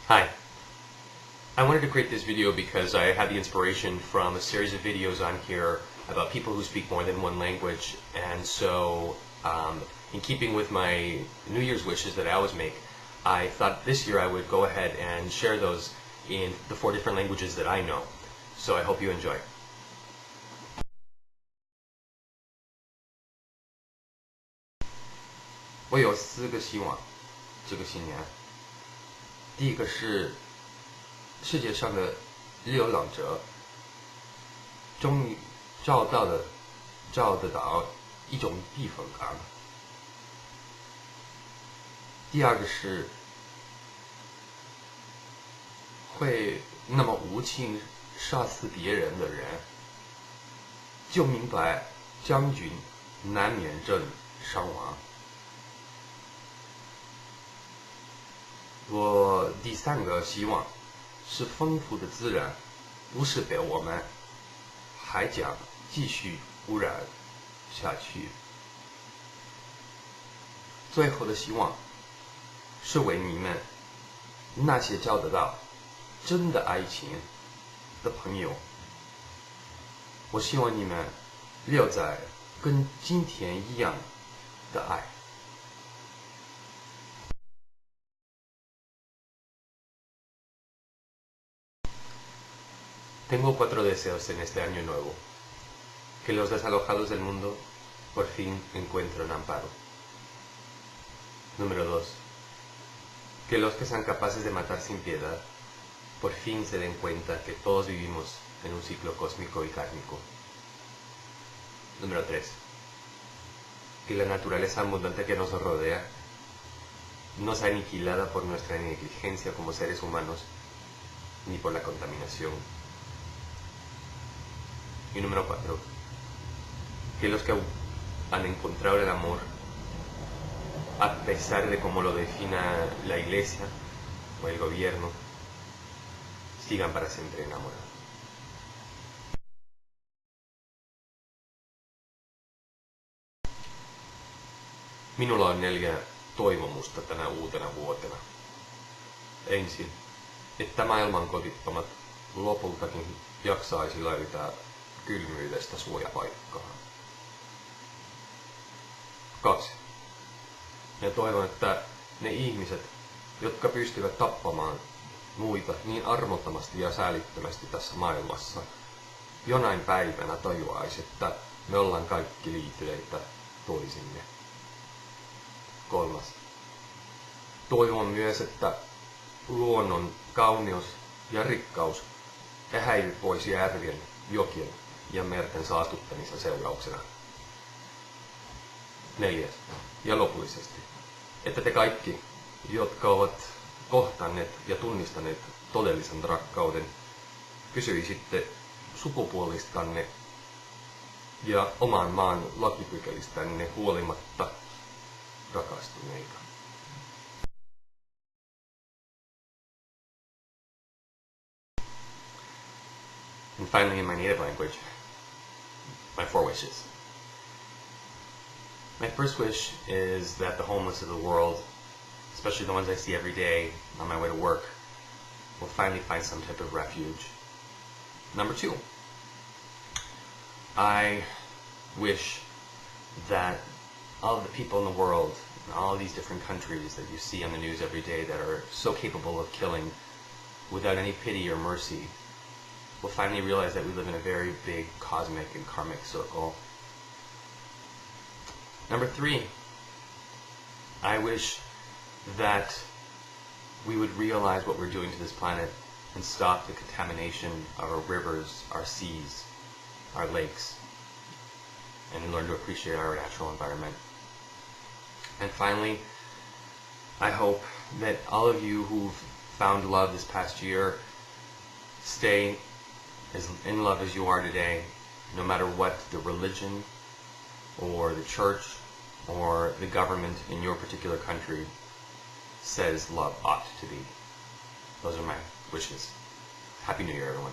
Hi. I wanted to create this video because I had the inspiration from a series of videos on here about people who speak more than one language, and so in keeping with my New Year's wishes that I always make, I thought this year I would go ahead and share those in the 4 different languages that I know. So I hope you enjoy. 我有4个希望，这个新年。第一个是世界上的流浪者终于找得到一种地方干。第二个是会那么无情杀死别人的人，就明白将军难免阵伤亡。我第3个希望是丰富的自然不是被我们还将继续污染下去。最后的希望是为你们那些找得到真的爱情的朋友，我希望你们留在跟今天一样的爱。Tengo 4 deseos en este año nuevo. Que los desalojados del mundo por fin encuentren amparo. Número 2. Que los que sean capaces de matar sin piedad por fin se den cuenta que todos vivimos en un ciclo cósmico y kármico. Número 3. Que la naturaleza abundante que nos rodea no sea aniquilada por nuestra negligencia como seres humanos ni por la contaminación. Y número 4. Que los que han encontrado el amor, a pesar de cómo lo defina la iglesia o el gobierno, sigan para siempre enamorados. Minulla on 4 toivomusta tänä uutena vuotena. Ensin, että maailman kodittomat lopultakin jaksaisi löytää kylmyydestä suojapaikkaa. 2. Ja toivon, että ne ihmiset, jotka pystyvät tappamaan muita niin armottomasti ja säälittömästi tässä maailmassa, jonain päivänä tajuaisi, että me ollaan kaikki liittyneitä toisimme. 3. Toivon myös, että luonnon kauneus ja rikkaus ei häivy pois järvien, jokien ja merten saastuttamisen seurauksena. 4. Ja lopullisesti, että te kaikki, jotka ovat kohtanneet ja tunnistaneet todellisen rakkauden, kysyisitte sukupuolistanne ja oman maan lakipykälistänne huolimatta rakastuneita. And finally, in my native language, my 4 wishes. My first wish is that the homeless of the world, especially the ones I see every day on my way to work, will finally find some type of refuge. Number 2, I wish that all of the people in the world, in all these different countries that you see on the news every day that are so capable of killing without any pity or mercy, will finally realize that we live in a very big cosmic and karmic circle. Number 3, I wish that we would realize what we're doing to this planet and stop the contamination of our rivers, our seas, our lakes, and learn to appreciate our natural environment. And finally, I hope that all of you who've found love this past year stay as in love as you are today, no matter what the religion or the church or the government in your particular country says love ought to be. Those are my wishes. Happy New Year, everyone.